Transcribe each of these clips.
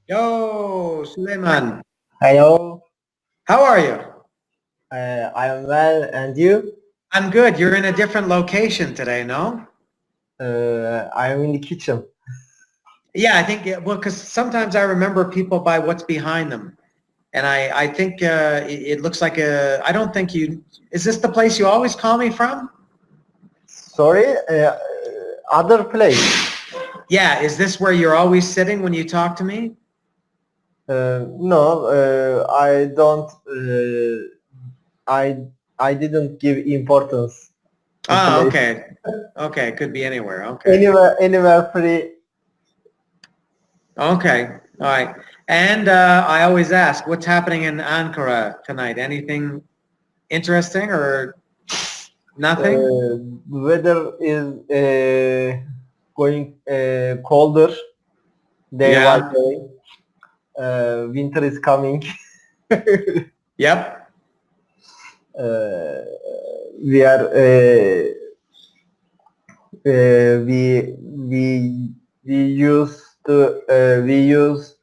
Yo, Suleiman, Hello, how are you? I am well, and you? I'm good. You're in a different location today, no? I am in the kitchen. Yeah, I think, yeah, well, because sometimes I remember people by what's behind them. And I think it looks like I don't think is this the place you always call me from? Sorry, other place. Yeah, is this where you're always sitting when you talk to me? No, I don't. I I didn't give importance to Oh, place. okay. Okay, it could be anywhere. Okay. Anywhere free. Okay. All right. And I always ask, what's happening in Ankara tonight? Anything interesting or nothing? Weather is going colder day by Yeah. day. Winter is coming. Yep. uh, we are we use we use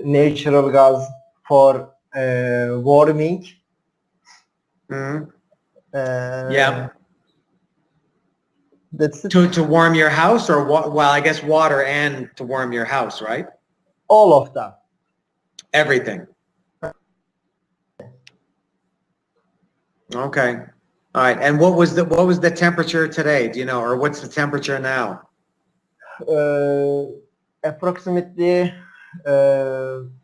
natural gas for warming. Mhm. Uh, Yeah. that's it. To warm your house or well, I guess water and to warm your house, right? All of them. Everything. Okay. All right. And what was the temperature today? Do you know, or what's the temperature now? Approximately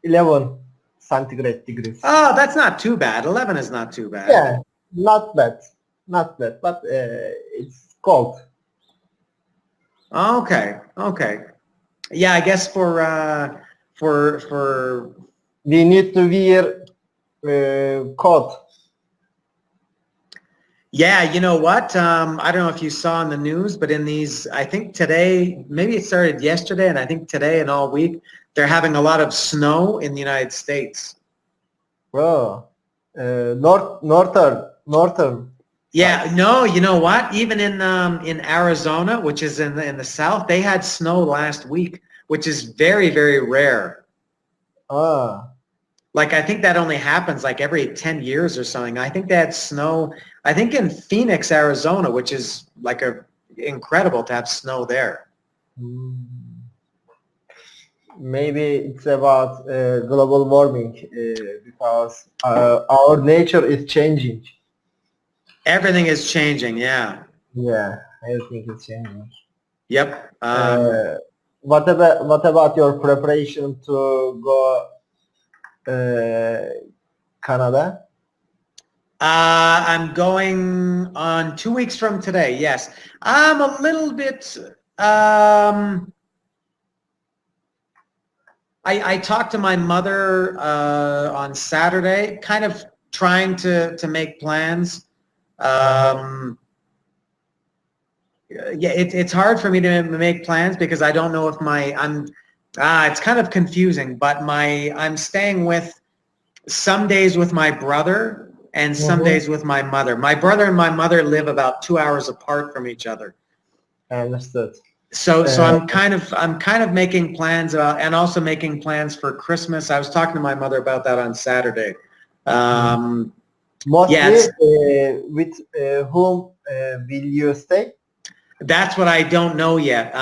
11 centigrade degrees. Oh, that's not too bad. 11 is not too bad. Yeah, not bad, but it's cold. Okay. Okay. Yeah, I guess for We need to wear coat. yeah, you know what? I don't know if you saw in the news, but in these, I think today, maybe it started yesterday, and I think today and all week, they're having a lot of snow in the United States. Oh, northern Yeah, side. no, you know what? Even in Arizona, which is in the south, they had snow last week, which is very, very rare. Ah, Like I think that only happens like every 10 years or something. I think they had snow, I think in Phoenix, Arizona, which is like a incredible to have snow there. maybe it's about global warming because our nature is changing. Everything is changing, yeah. Yeah, everything is changing. Yep. Uh, what about your preparation to go uh, Canada? I'm going on 2 weeks from today, yes. I'm a little bit, um, I talked to my mother on Saturday, kind of trying to make plans. Um, yeah, it's hard for me to make plans because I don't know if it's kind of confusing, but I'm staying with some days with my brother and some Mm-hmm. days with my mother. My brother and my mother live about 2 hours apart from each other. I understood. So Uh, I'm kind of making plans about, and also making plans for Christmas. I was talking to my mother about that on Saturday. Um, yeah, Mostly, with whom will you stay? that's what I don't know yet,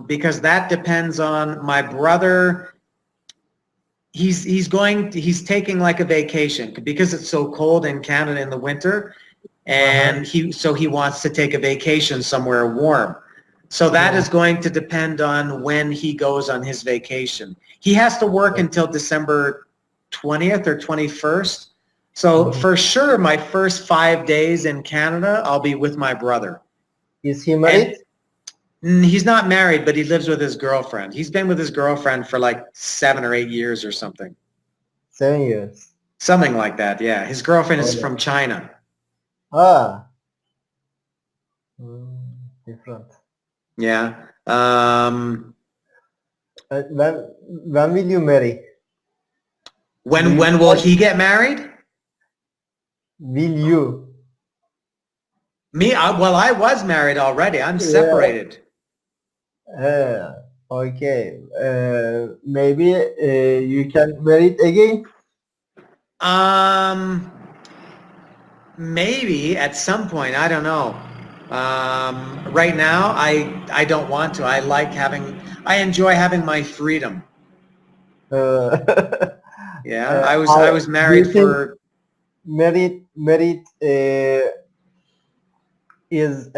because that depends on my brother. He's taking like a vacation because it's so cold in Canada in the winter, Uh-huh. and he wants to take a vacation somewhere warm. So that Yeah. is going to depend on when he goes on his vacation. He has to work until December 20th or 21st. So Mhm. for sure, my first 5 days in Canada, I'll be with my brother. Is he And married? he's not married, but he lives with his girlfriend. He's been with his girlfriend for like 7 or 8 years or something. 7 years. Something like that, yeah. His girlfriend is Oh. from China. Ah, different. Yeah. When will you marry? Do you When will plan? he get married? Will you? Me? Well, I was married already. I'm Yeah. separated. Yeah. Okay. Maybe you can marry it again. Maybe at some point, I don't know. Right now, I don't want to. I enjoy having my freedom. Uh, Yeah, I was do you married think for, married is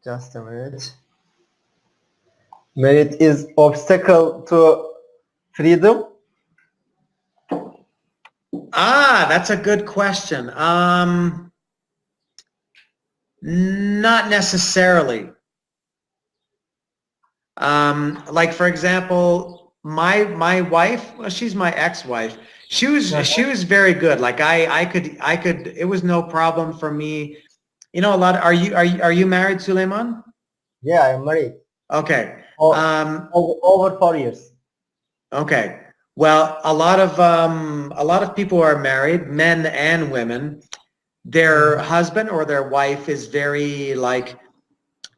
just a minute. Married is obstacle to freedom. that's a good question. Not necessarily. Like for example, my wife, well, she's my ex-wife. She was very good. Like I could it was no problem for me. You know, are you married, Suleiman? Yeah, I'm married. Okay. Over 4 years. Okay. Well, a lot of people who are married, men and women, their husband or their wife is very like,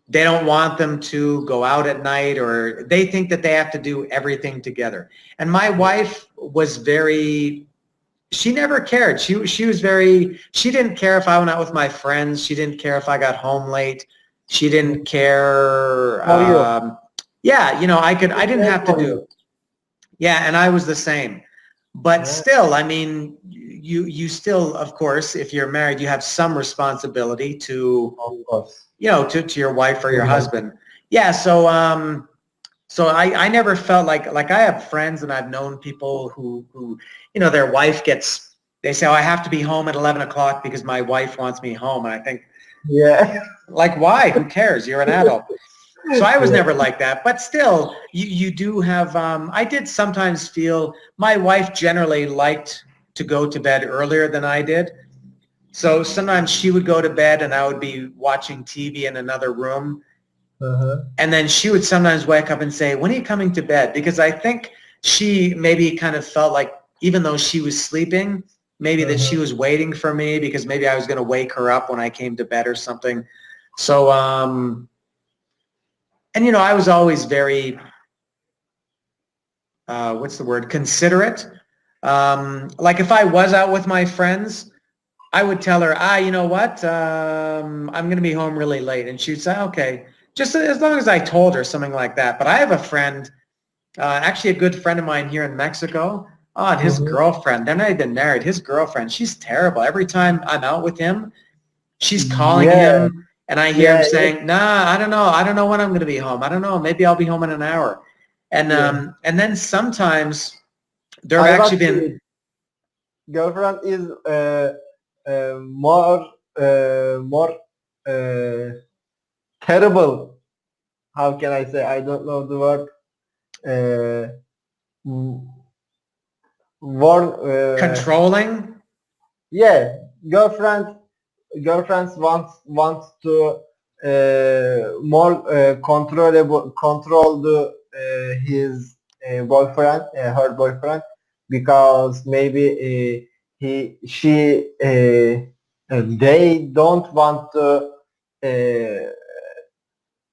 they don't want them to go out at night, or they think that they have to do everything together. And my wife was very, she never cared. She was very, she didn't care if I went out with my friends. She didn't care if I got home late. She didn't care. How are you? Yeah, you know, I didn't have to For you. do, yeah, and I was the same. But Yeah, still, I mean, you still, of course, if you're married, you have some responsibility to, of course. you know, to your wife or your Mhm. husband. Yeah, so I never felt like I have friends and I've known people who you know, their wife gets, they say, oh, I have to be home at 11 o'clock because my wife wants me home. And I think, Yeah. like, why? Who cares? You're an adult. So I was Yeah. never like that, but still, you do have, I did sometimes feel, my wife generally liked to go to bed earlier than I did. So sometimes she would go to bed and I would be watching TV in another room. Uh-huh. And then she would sometimes wake up and say, when are you coming to bed? Because I think she maybe kind of felt like, even though she was sleeping, maybe that she was waiting for me because maybe I was going to wake her up when I came to bed or something. So, and you know, I was always very, what's the word, considerate. Like if I was out with my friends, I would tell her, you know what, I'm going to be home really late. And she'd say, okay, just as long as I told her something like that. But I have a friend, actually a good friend of mine here in Mexico. Oh, and his girlfriend, they're not even married. His girlfriend, she's terrible. Every time I'm out with him, she's calling Yeah. him and I hear him Yeah. saying, nah, I don't know. I don't know when I'm going to be home. I don't know. Maybe I'll be home in an hour. Yeah. And then sometimes there I have was actually been, girlfriend is more more uh, terrible. How can I say? I don't know the word. Uh, Warn. controlling. Yeah, girlfriends want to more control the his boyfriend, her boyfriend, because maybe they don't want to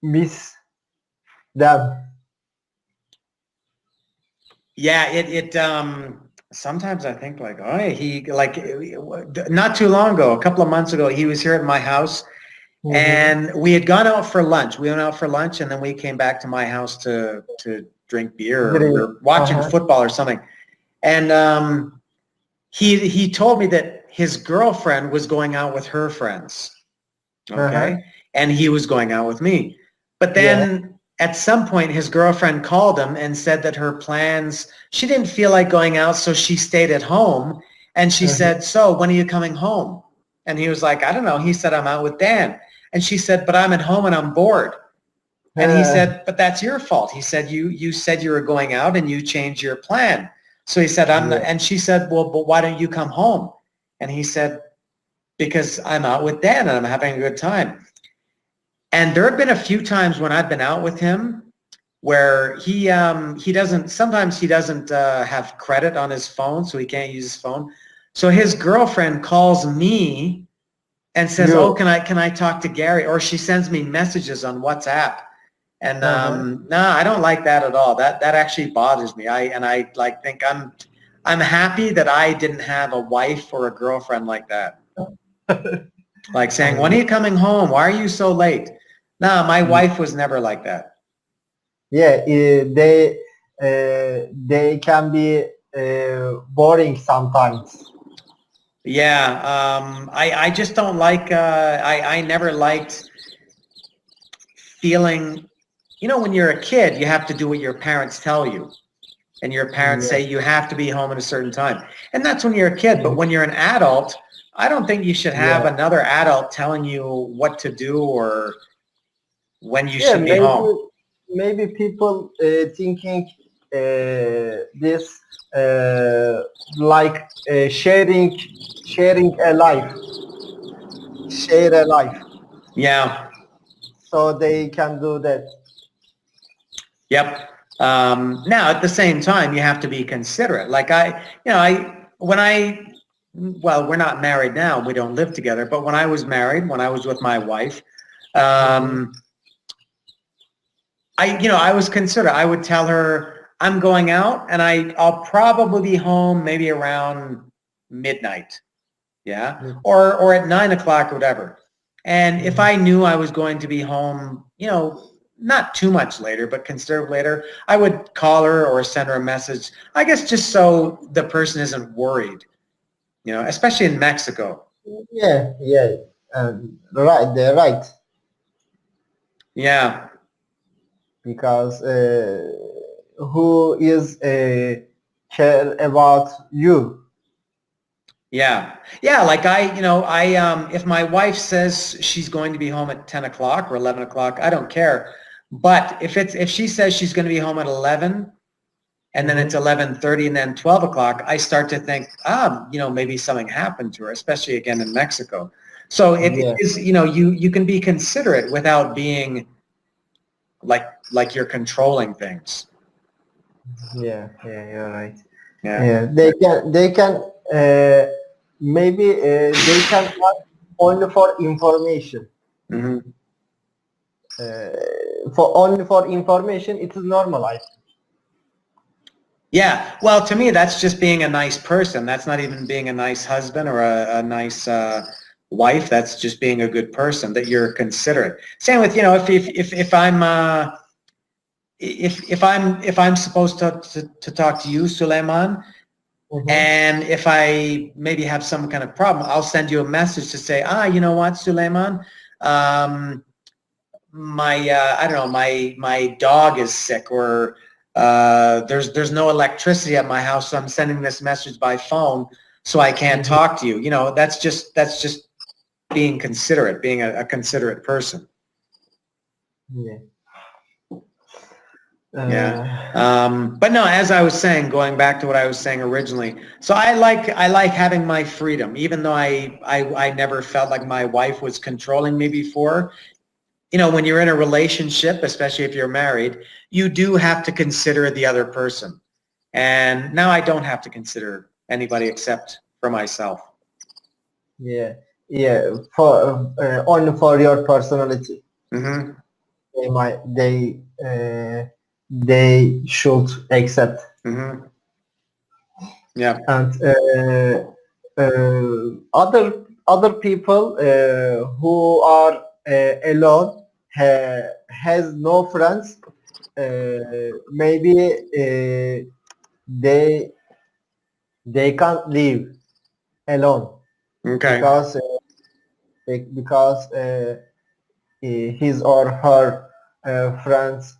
miss them. Yeah, sometimes I think like, oh, not too long ago, a couple of months ago, he was here at my house and we had gone out for lunch. We went out for lunch and then we came back to my house to drink beer, or we Agree. were watching football or something. And he told me that his girlfriend was going out with her friends. Okay. And he was going out with me. But then at some point his girlfriend called him and said that her plans, she didn't feel like going out, so she stayed at home. And she said, so when are you coming home? And he was like, I don't know. He said, I'm out with Dan. And she said, but I'm at home and I'm bored. And he said, but that's your fault. He said, you said you were going out and you changed your plan. So he said, I'm not, and she said, well, but why don't you come home? And he said, because I'm out with Dan and I'm having a good time. And there have been a few times when I've been out with him where he doesn't, sometimes he doesn't have credit on his phone, so he can't use his phone. So his girlfriend calls me and says, You. "Oh, can I talk to Gary?" Or she sends me messages on WhatsApp. And no, I don't like that at all. That actually bothers me. I like think I'm happy that I didn't have a wife or a girlfriend like that. Like saying, "When are you coming home? Why are you so late?" No, my wife was never like that. Yeah, they can be boring sometimes. Yeah, I just don't like. I never liked feeling. You know, when you're a kid, you have to do what your parents tell you. And your parents say you have to be home at a certain time. And that's when you're a kid. But when you're an adult, I don't think you should have another adult telling you what to do or when you should be home. Maybe people thinking this like sharing a life, share a life, Yeah. so they can do that. Yep. Now, at the same time, you have to be considerate. Like well, we're not married now. We don't live together. But when I was married, when I was with my wife, I was considerate. I would tell her I'm going out and I'll probably be home maybe around midnight. Yeah. Or at 9 o'clock or whatever. And if I knew I was going to be home, not too much later, but considerably later, I would call her or send her a message, I guess just so the person isn't worried, especially in Mexico. Yeah, right, they're right. Yeah. Because who is care about you? Yeah. Yeah. Like if my wife says she's going to be home at 10 o'clock or 11 o'clock, I don't care. But if she says she's going to be home at 11 and then it's 11:30 and then 12 o'clock, I start to think, maybe something happened to her, especially again in Mexico. So it is, you can be considerate without being like you're controlling things. Yeah, you're right. Yeah. They can maybe they can ask only for information. Mm-hmm. Only for information, it is normal, I think. Yeah. Well, to me, that's just being a nice person. That's not even being a nice husband or a nice wife. That's just being a good person, that you're considerate. Same with, if I'm supposed to talk to you, Suleiman, and if I maybe have some kind of problem, I'll send you a message to say, you know what, Suleiman, I don't know, my dog is sick, or there's no electricity at my house, so I'm sending this message by phone, so I can't talk to you. That's just being considerate, being a considerate person. Yeah. But no, as I was saying, going back to what I was saying originally, so I like having my freedom, even though I never felt like my wife was controlling me before. When you're in a relationship, especially if you're married, you do have to consider the other person. And now I don't have to consider anybody except for myself. Yeah. For only for your personality. Mm-hmm. They should accept. Mm-hmm. Yeah. And other people who are alone, has no friends, maybe they can't live alone. Okay. Because his or her friends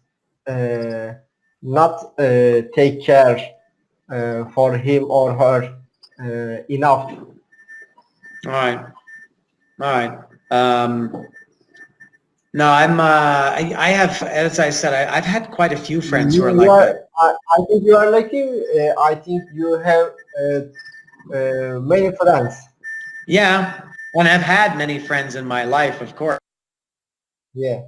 not take care for him or her enough. All right. No, I have, as I said, I've had quite a few friends who are like that. I think you are lucky. I think you have many friends. Yeah, and I've had many friends in my life, of course. Yeah.